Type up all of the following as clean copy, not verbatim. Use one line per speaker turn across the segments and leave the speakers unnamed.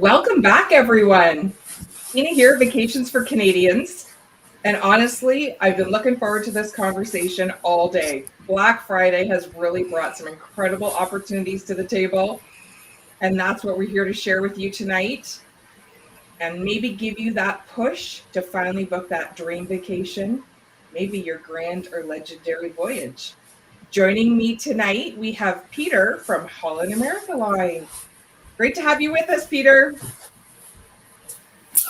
Welcome back, everyone. Teena here, Vacations for Canadians. And honestly, I've been looking forward to this conversation all day. Black Friday has really brought some incredible opportunities to the table. And that's what we're here to share with you tonight. And maybe give you that push to finally book that dream vacation, maybe your grand or legendary voyage. Joining me tonight, we have Peter from Holland America Line. Great to have you with us, Peter.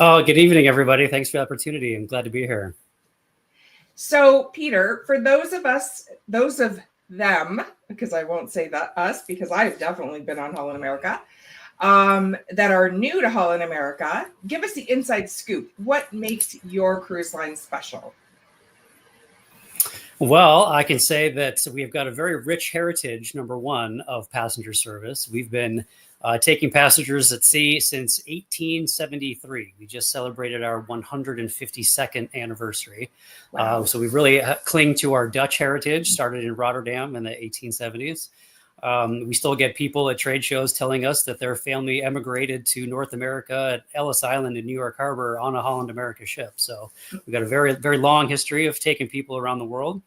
Oh, good evening, everybody. Thanks for the opportunity. I'm glad to be here.
So, Peter, for those of them, because I won't say that us, because I've definitely been on Holland America, that are new to Holland America, give us the inside scoop. What makes your cruise line special?
Well, I can say that we've got a very rich heritage, number one, of passenger service. We've been taking passengers at sea since 1873. We just celebrated our 152nd anniversary.
Wow.
So we've really clinged to our Dutch heritage, started in Rotterdam in the 1870s. We still get people at trade shows telling us that their family emigrated to North America at Ellis Island in New York Harbor on a Holland America ship. So we've got a very, very long history of taking people around the world.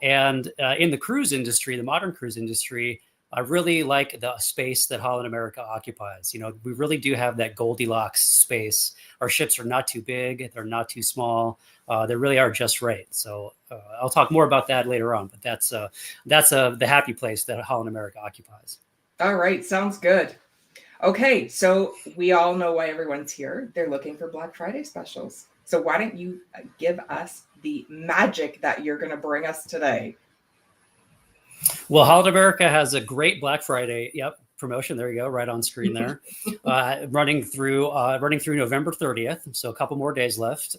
And in the cruise industry, the modern cruise industry, I really like the space that Holland America occupies. You know, we really do have that Goldilocks space. Our ships are not too big. They're not too small. They really are just right. So I'll talk more about that later on, but that's the happy place that Holland America occupies.
All right. Sounds good. Okay. So we all know why everyone's here. They're looking for Black Friday specials. So why don't you give us the magic that you're going to bring us today?
Well, Holland America has a great Black Friday promotion. There you go, right on screen there, running through November 30th. So a couple more days left.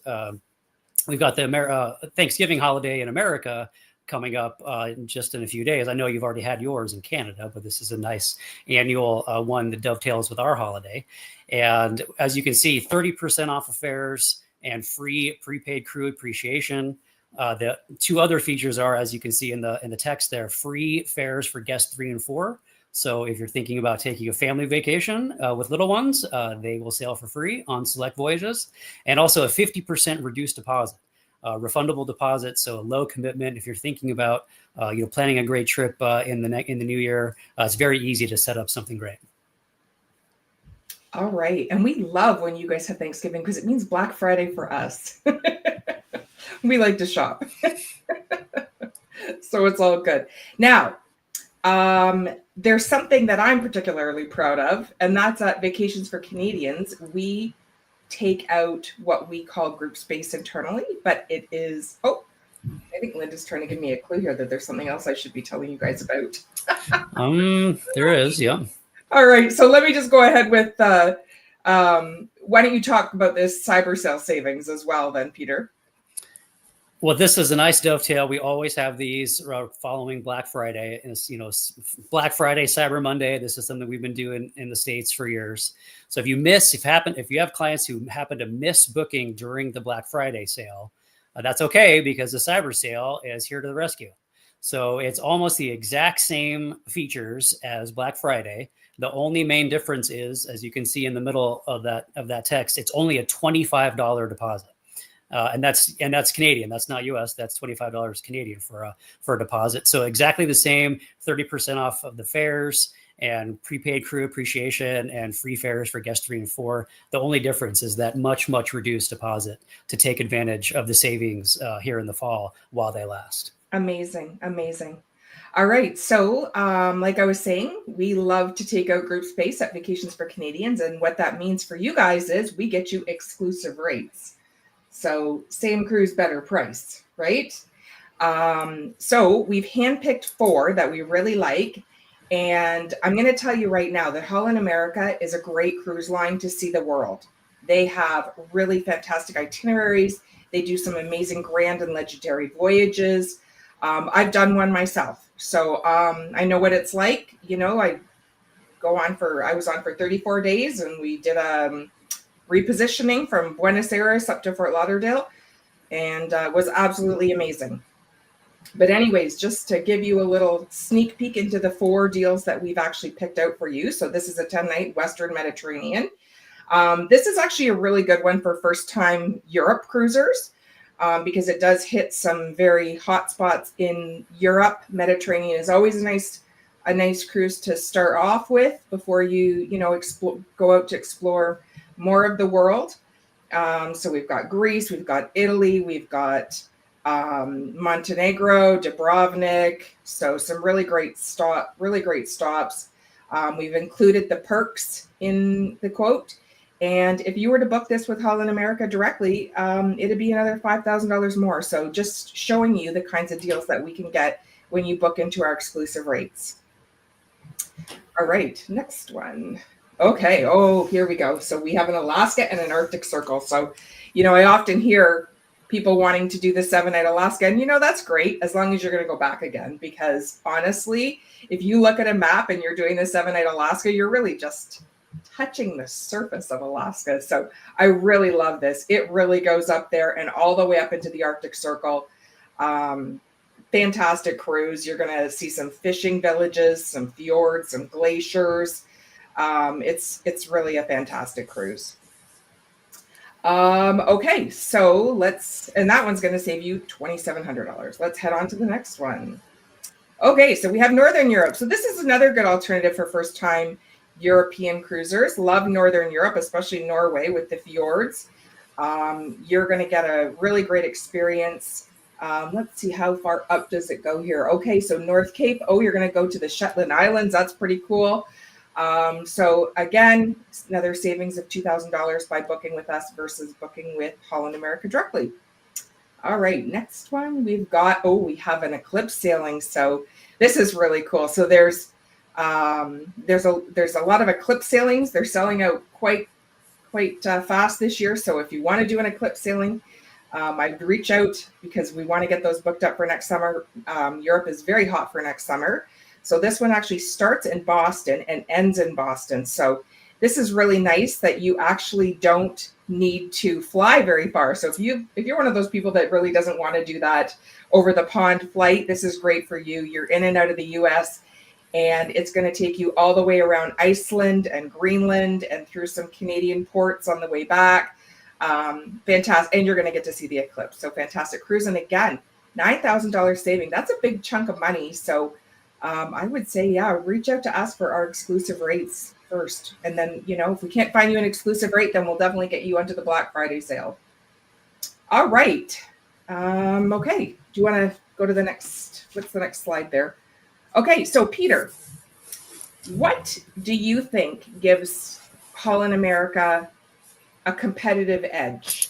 We've got the Thanksgiving holiday in America coming up just in a few days. I know you've already had yours in Canada, but this is a nice annual one that dovetails with our holiday. And as you can see, 30% off of fares and free prepaid crew appreciation. The two other features are, as you can see in the text there, free fares for guests 3 and 4. So if you're thinking about taking a family vacation with little ones, they will sail for free on select voyages, and also a 50% reduced deposit, refundable deposit. So a low commitment. If you're thinking about planning a great trip in the new year, it's very easy to set up something great.
All right. And we love when you guys have Thanksgiving because it means Black Friday for us. We like to shop. So it's all good. Now, there's something that I'm particularly proud of, and that's at Vacations for Canadians. We take out what we call group space internally, but it is, I think Linda's trying to give me a clue here that there's something else I should be telling you guys about.
There is, yeah.
All right, so let me just go ahead with, why don't you talk about this cyber sale savings as well then, Peter?
Well, this is a nice dovetail. We always have these following Black Friday. And Black Friday, Cyber Monday. This is something we've been doing in the States for years. So if you have clients who happen to miss booking during the Black Friday sale, that's okay because the cyber sale is here to the rescue. So it's almost the exact same features as Black Friday. The only main difference is, as you can see in the middle of that text, it's only a $25 deposit. And that's Canadian. That's not US. That's $25 Canadian for a deposit. So exactly the same, 30% off of the fares and prepaid crew appreciation and free fares for guests 3 and 4. The only difference is that much reduced deposit to take advantage of the savings here in the fall while they last.
Amazing. All right. So like I was saying, we love to take out group space at Vacations for Canadians. And what that means for you guys is we get you exclusive rates. So same cruise, better price, right? So we've handpicked 4 that we really like. And I'm going to tell you right now that Holland America is a great cruise line to see the world. They have really fantastic itineraries. They do some amazing grand and legendary voyages. I've done one myself. So I know what it's like. You know, I was on for 34 days and we did repositioning from Buenos Aires up to Fort Lauderdale, and was absolutely amazing. But anyways, just to give you a little sneak peek into the 4 deals that we've actually picked out for you. So this is a 10-night Western Mediterranean. This is actually a really good one for first-time Europe cruisers because it does hit some very hot spots in Europe. Mediterranean is always a nice cruise to start off with before you go out to explore more of the world. So we've got Greece, we've got Italy, we've got Montenegro, Dubrovnik. So some really great stops. We've included the perks in the quote. And if you were to book this with Holland America directly, it'd be another $5,000 more. So just showing you the kinds of deals that we can get when you book into our exclusive rates. All right, next one. Okay, here we go. So we have an Alaska and an Arctic Circle. So, I often hear people wanting to do the 7-night Alaska, and that's great as long as you're going to go back again, because honestly, if you look at a map and you're doing the 7-night Alaska, you're really just touching the surface of Alaska. So I really love this. It really goes up there and all the way up into the Arctic Circle. Fantastic cruise. You're going to see some fishing villages, some fjords, some glaciers. It's really a fantastic cruise. Okay, so and that one's going to save you $2,700. Let's head on to the next one. Okay, so we have Northern Europe. So this is another good alternative for first-time European cruisers. Love Northern Europe, especially Norway with the fjords. You're going to get a really great experience. Let's see, how far up does it go here? Okay, so North Cape. You're going to go to the Shetland Islands. That's pretty cool. So again, another savings of $2,000 by booking with us versus booking with Holland America directly. All right, next one we have an eclipse sailing. So this is really cool. So there's a lot of eclipse sailings. They're selling out quite fast this year. So if you want to do an eclipse sailing, I'd reach out because we want to get those booked up for next summer. Europe is very hot for next summer. So this one actually starts in Boston and ends in Boston. So this is really nice that you actually don't need to fly very far. So if you're one of those people that really doesn't want to do that over the pond flight, this is great for you. You're in and out of the US, and it's going to take you all the way around Iceland and Greenland and through some Canadian ports on the way back. Fantastic. And you're going to get to see the eclipse. So fantastic cruise. And again, $9,000 saving. That's a big chunk of money. So I would say, reach out to us for our exclusive rates first. And then, if we can't find you an exclusive rate, then we'll definitely get you onto the Black Friday sale. All right. Okay. Do you want to go to what's the next slide there? Okay. So Peter, what do you think gives Holland America a competitive edge?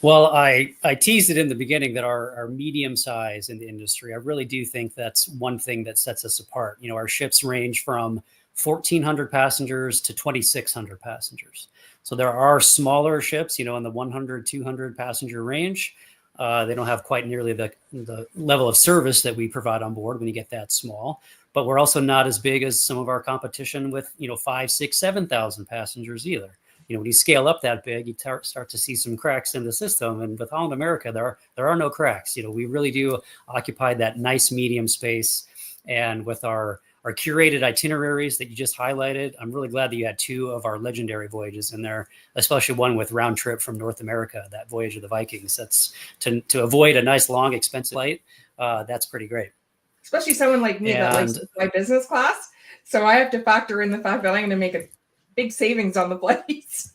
Well, I teased it in the beginning that our medium size in the industry, I really do think that's one thing that sets us apart. Our ships range from 1,400 passengers to 2,600 passengers. So there are smaller ships, in the 100, 200 passenger range. They don't have quite nearly the level of service that we provide on board when you get that small. But we're also not as big as some of our competition with, 5, 6, 7,000 passengers either. When you scale up that big, you start to see some cracks in the system. And with Holland America, there are no cracks. We really do occupy that nice medium space. And with our curated itineraries that you just highlighted, I'm really glad that you had 2 of our legendary voyages in there, especially one with round trip from North America, that voyage of the Vikings. That's to avoid a nice, long, expensive flight. That's pretty great.
Especially someone like me that likes to fly business class. So I have to factor in the fact that I'm going to make a big savings on the flights.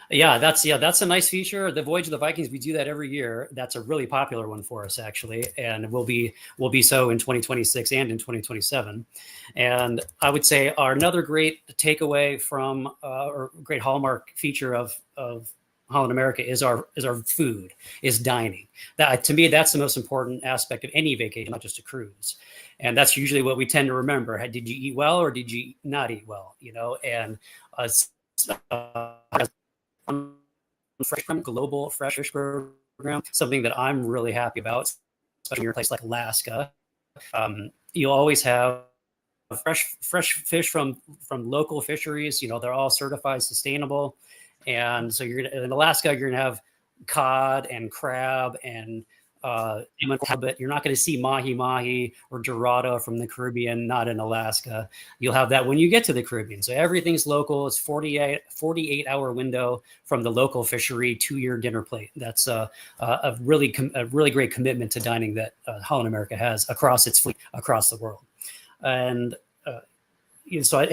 That's a nice feature. The Voyage of the Vikings, we do that every year. That's a really popular one for us, actually, and will be so in 2026 and in 2027. And I would say another great takeaway from or great hallmark feature of Holland America is our food, is dining. That, to me, that's the most important aspect of any vacation, not just a cruise. And that's usually what we tend to remember. Did you eat well or did you not eat well? And global fresh fish program, something that I'm really happy about, especially in a place like Alaska. You always have fresh fish from local fisheries. They're all certified sustainable. And so in Alaska, you're going to have cod and crab and salmon halibut. You're not going to see mahi-mahi or dorado from the Caribbean, not in Alaska. You'll have that when you get to the Caribbean. So everything's local. It's 48-hour window from the local fishery to your dinner plate. That's a really great commitment to dining that Holland America has across its fleet, across the world. And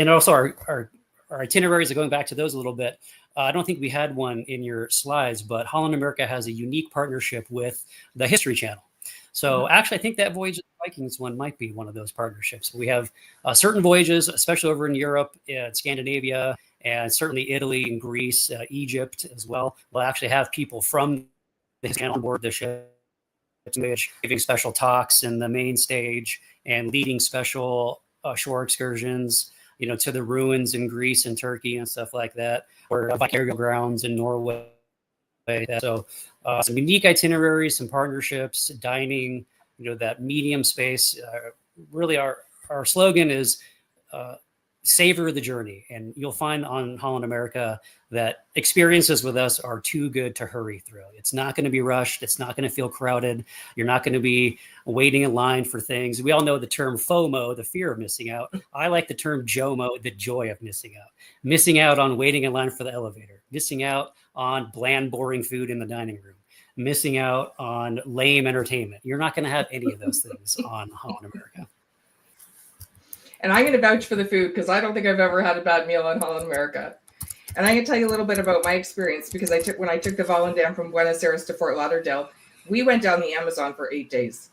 also our itineraries are going back to those a little bit. I don't think we had one in your slides, but Holland America has a unique partnership with the History Channel. So actually, I think that Voyages of the Vikings one might be one of those partnerships. We have certain voyages, especially over in Europe, Scandinavia, and certainly Italy and Greece, Egypt as well. We'll actually have people from the History Channel on board the ship, giving special talks in the main stage and leading special shore excursions, to the ruins in Greece and Turkey and stuff like that, or burial grounds in Norway. So some unique itineraries, some partnerships, dining, that medium space. Really, our slogan is savor the journey. And you'll find on Holland America that experiences with us are too good to hurry through. It's not going to be rushed. It's not going to feel crowded. You're not going to be waiting in line for things. We all know the term FOMO, the fear of missing out. I like the term JOMO, the joy of missing out on waiting in line for the elevator, missing out on bland, boring food in the dining room, missing out on lame entertainment. You're not going to have any of those things on Holland America.
And I'm going to vouch for the food because I don't think I've ever had a bad meal on Holland America. And I'm going to tell you a little bit about my experience because when I took the Volendam from Buenos Aires to Fort Lauderdale, we went down the Amazon for 8 days.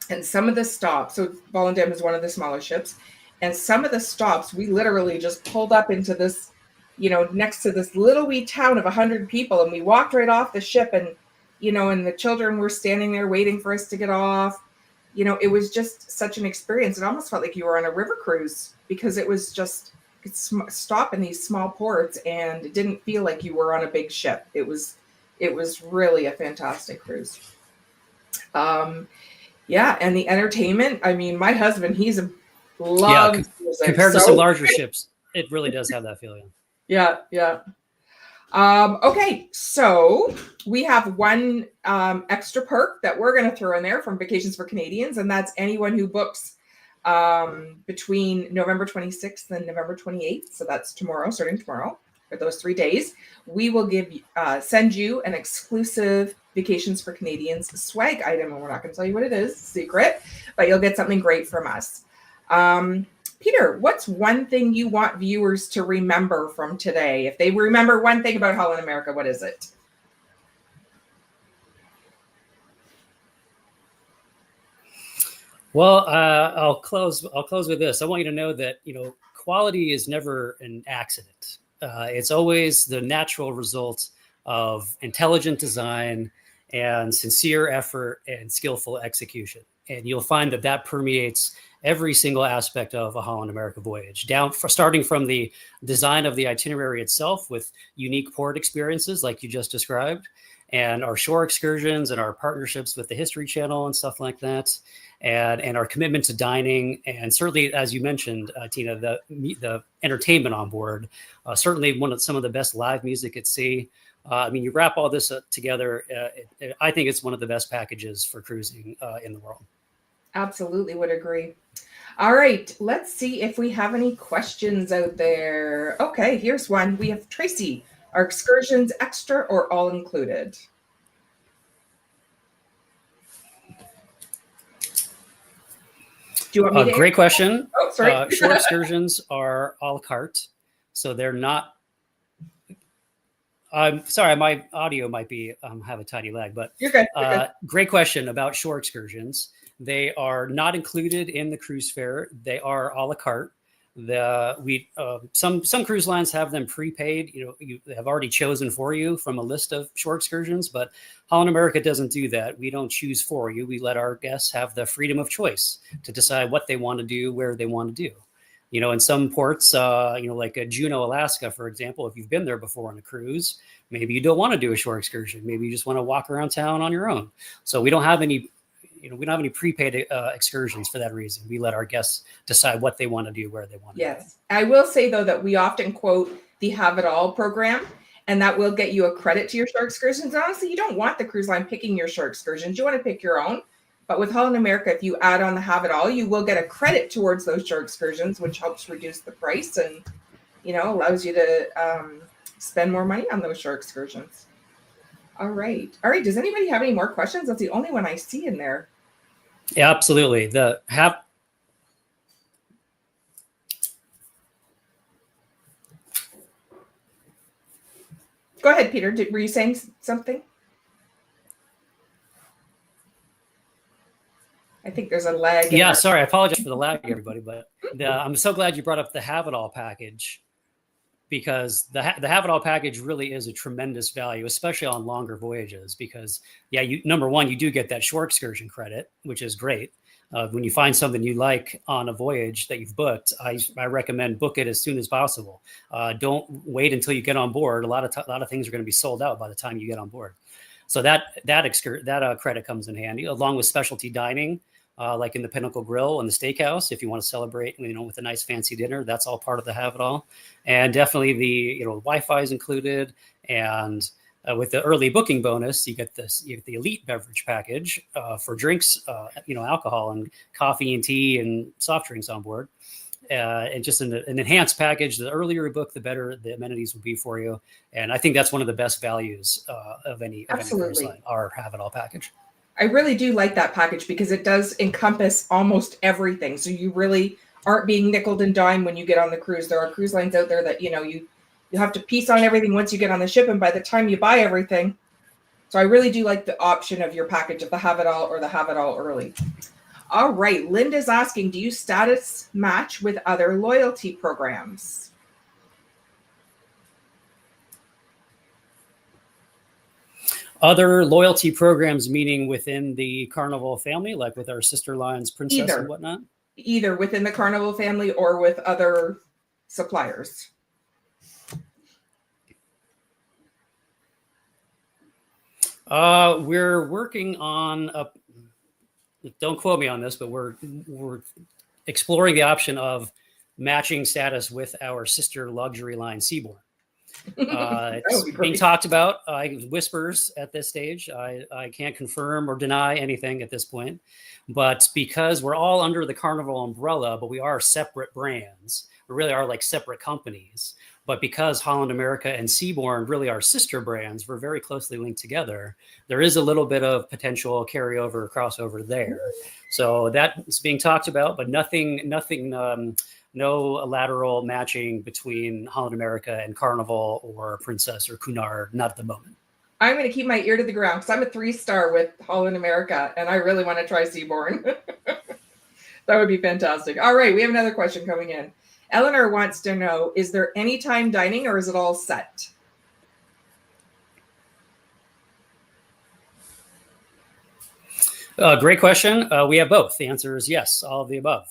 And some of the stops, so Volendam is one of the smaller ships, and some of the stops, we literally just pulled up into this, next to this little wee town of 100 people, and we walked right off the ship, and, and the children were standing there waiting for us to get off. It was just such an experience. It almost felt like you were on a river cruise because it was just stop in these small ports, and it didn't feel like you were on a big ship. It was really a fantastic cruise. And the entertainment. I mean, my husband, he's loves music.
Compared to some larger ships, it really does have that feeling.
Yeah. Okay, so we have one extra perk that we're going to throw in there from Vacations for Canadians, and that's anyone who books between November 26th and November 28th. So that's tomorrow, starting tomorrow, for those 3 days. We will send you an exclusive Vacations for Canadians swag item, and we're not going to tell you what it is, secret, but you'll get something great from us. Peter, what's one thing you want viewers to remember from today? If they remember one thing about Holland America, what is it?
Well, I'll close with this. I want you to know that, quality is never an accident. It's always the natural result of intelligent design and sincere effort and skillful execution. And you'll find that permeates every single aspect of a Holland America voyage, starting from the design of the itinerary itself with unique port experiences like you just described, and our shore excursions and our partnerships with the History Channel and stuff like that, and our commitment to dining, and certainly, as you mentioned, Teena, the entertainment on board, certainly some of the best live music at sea. You wrap all this together, I think it's one of the best packages for cruising in the world.
Absolutely would agree. All right, let's see if we have any questions out there. Okay, here's one. We have Tracy. Are excursions extra or all included? Do you want me to
great question.
Oh, sorry.
Shore excursions are a la carte, so they're not. I'm sorry, my audio might be have a tiny lag, but
you're good.
Great question about shore excursions. They are not included in the cruise fare. They are a la carte. Some cruise lines have them prepaid. You have already chosen for you from a list of shore excursions, but Holland America doesn't do that. We don't choose for you. We let our guests have the freedom of choice to decide what they want to do, where they want to do. In some ports, like Juneau, Alaska, for example, if you've been there before on a cruise, maybe you don't want to do a shore excursion. Maybe you just want to walk around town on your own. So we don't have any prepaid excursions for that reason. We let our guests decide what they want to do, where they want to do.
Yes. I will say, though, that we often quote the Have It All program. and that will get you a credit to your shore excursions. Honestly, you don't want the cruise line picking your shore excursions. You want to pick your own. But with Holland America, if you add on the Have It All, you will get a credit towards those shore excursions, which helps reduce the price and, allows you to spend more money on those shore excursions. All right. Does anybody have any more questions? That's the only one I see in there.
Yeah, absolutely. Go
ahead, Peter. Were you saying something? I think there's a lag.
Yeah, sorry. I apologize for the lag, everybody. But I'm so glad you brought up the Have It All package, because the Have It All package really is a tremendous value, especially on longer voyages. Because, number one, you do get that shore excursion credit, which is great. When you find something you like on a voyage that you've booked, I recommend book it as soon as possible. Don't wait until you get on board. A lot of things are going to be sold out by the time you get on board. So that credit comes in handy, along with specialty dining, like in the Pinnacle Grill and the Steakhouse. If you want to celebrate, with a nice fancy dinner, that's all part of the Have It All. And definitely the Wi-Fi is included, and with the early booking bonus, you get the elite beverage package for drinks, alcohol and coffee and tea and soft drinks on board. And just an enhanced package. The earlier you book, the better the amenities will be for you. And I think that's one of the best values of any cruise line, our Have It All package.
I really do like that package because it does encompass almost everything. So you really aren't being nickeled and dimed when you get on the cruise. There are cruise lines out there that, you have to piece on everything once you get on the ship, and by the time you buy everything. So I really do like the option of your package of the Have It All or the Have It All early. All right. Linda's asking, do you status match with other loyalty programs?
Other loyalty programs, meaning within the Carnival family, like with our sister lines, Princess and whatnot?
Either within the Carnival family or with other suppliers.
We're working on don't quote me on this, but we're exploring the option of matching status with our sister luxury line, Seabourn. It's being talked about. Whispers at this stage. I can't confirm or deny anything at this point, but because we're all under the Carnival umbrella, but we are separate brands. We really are like separate companies. But because Holland America and Seabourn really are sister brands, we're very closely linked together. There is a little bit of potential carryover, crossover there. So that's being talked about, but nothing, no lateral matching between Holland America and Carnival or Princess or Cunard, not at the moment.
I'm going to keep my ear to the ground because I'm a 3-star with Holland America, and I really want to try Seabourn. That would be fantastic. All right, we have another question coming in. Eleanor wants to know, is there anytime dining or is it all set?
Great question. We have both. The answer is yes, all of the above.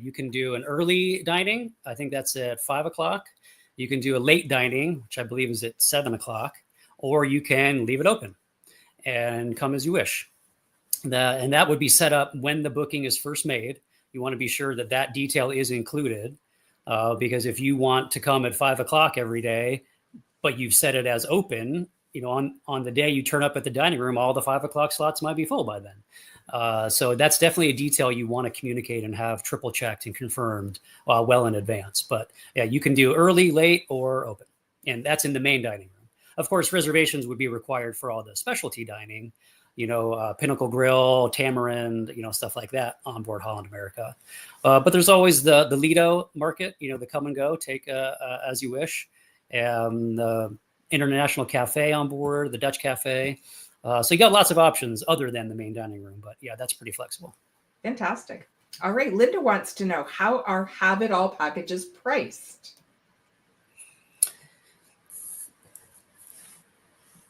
You can do an early dining. I think that's at 5 o'clock. You can do a late dining, which I believe is at 7 o'clock, or you can leave it open and come as you wish. And that would be set up when the booking is first made. You want to be sure that that detail is included. Because if you want to come at 5 o'clock every day, but you've set it as open, on the day you turn up at the dining room, all the 5 o'clock slots might be full by then. So that's definitely a detail you want to communicate and have triple checked and confirmed well in advance. But yeah, you can do early, late, or open. And that's in the main dining room. Of course, reservations would be required for all the specialty dining, Pinnacle Grill, Tamarind, stuff like that on board Holland America. But there's always the Lido market, the come and go, take as you wish. And the International Cafe on board, the Dutch Cafe. So you got lots of options other than the main dining room. But yeah, that's pretty flexible.
Fantastic. All right. Linda wants to know, how are Have It All packages priced?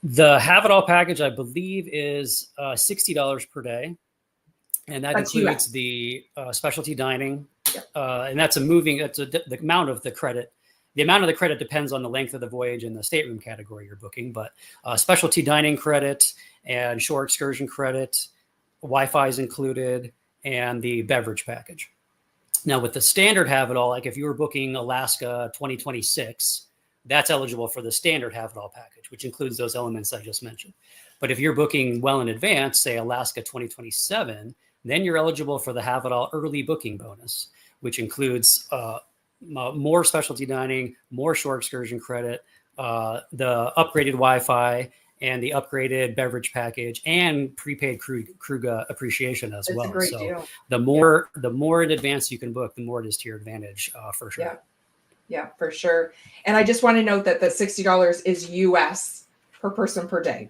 The Have It All package, I believe, is $60 per day. And that includes the specialty dining. Yep. And that's the amount of the credit. The amount of the credit depends on the length of the voyage and the stateroom category you're booking. But specialty dining credit and shore excursion credit, Wi-Fi is included, and the beverage package. Now, with the standard Have It All, like if you were booking Alaska 2026, that's eligible for the standard Have It All package, which includes those elements I just mentioned. But if you're booking well in advance, say Alaska 2027, then you're eligible for the Have It All early booking bonus, which includes more specialty dining, more shore excursion credit, the upgraded Wi-Fi, and the upgraded beverage package, and prepaid Kruga appreciation as well.
It's a great
so
deal.
the more in advance you can book, the more it is to your advantage, for sure.
Yeah, for sure. And I just want to note that the $60 is US per person per day.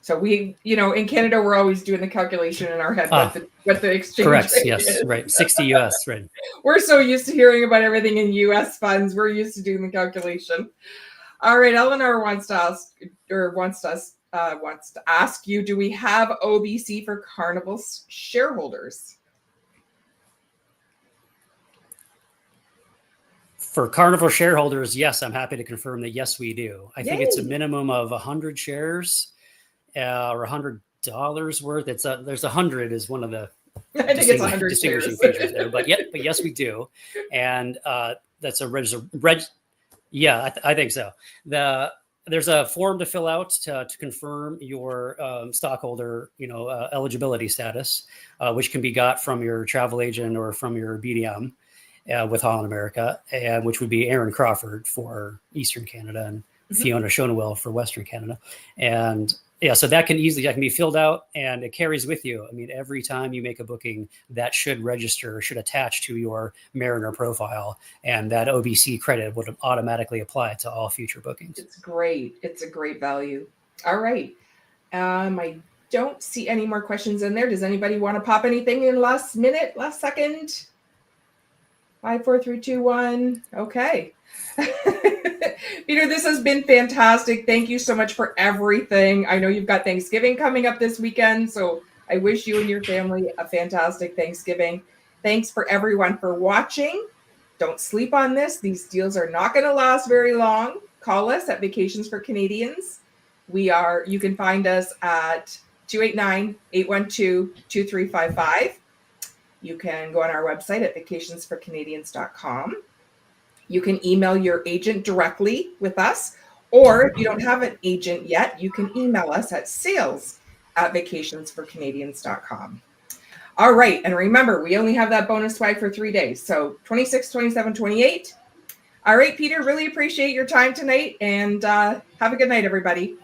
So we, in Canada, we're always doing the calculation in our head what the exchange
correct.
rate
Yes,
is.
right. 60 US, right.
We're so used to hearing about everything in US funds. We're used to doing the calculation. All right, Eleanor wants to ask you, do we have OBC for Carnival shareholders?
For Carnival shareholders, yes, I'm happy to confirm that yes, we do. I think it's a minimum of 100 shares or $100 worth. There's 100 is one of the
I think it's 100
distinguishing
shares.
features there, but yes, we do, and that's Yeah, I think so. There's a form to fill out to confirm your stockholder, eligibility status, which can be got from your travel agent or from your BDM with Holland America, and which would be Aaron Crawford for Eastern Canada and Fiona Shonewell for Western Canada. And so that can be filled out, and it carries with you. I mean, every time you make a booking, that should attach to your Mariner profile, and that OBC credit would automatically apply to all future bookings.
It's great. It's a great value. All right. I don't see any more questions in there. Does anybody want to pop anything in last second? 5, 4, 3, 2, 1. Okay. Peter, this has been fantastic. Thank you so much for everything. I know you've got Thanksgiving coming up this weekend, so I wish you and your family a fantastic Thanksgiving. Thanks for everyone for watching. Don't sleep on this. These deals are not going to last very long. Call us at Vacations for Canadians. You can find us at 289-812-2355. You can go on our website at vacationsforcanadians.com. You can email your agent directly with us, or if you don't have an agent yet, you can email us at sales@vacationsforcanadians.com. All right. And remember, we only have that bonus swag for 3 days. So 26, 27, 28. All right, Peter, really appreciate your time tonight, and have a good night, everybody.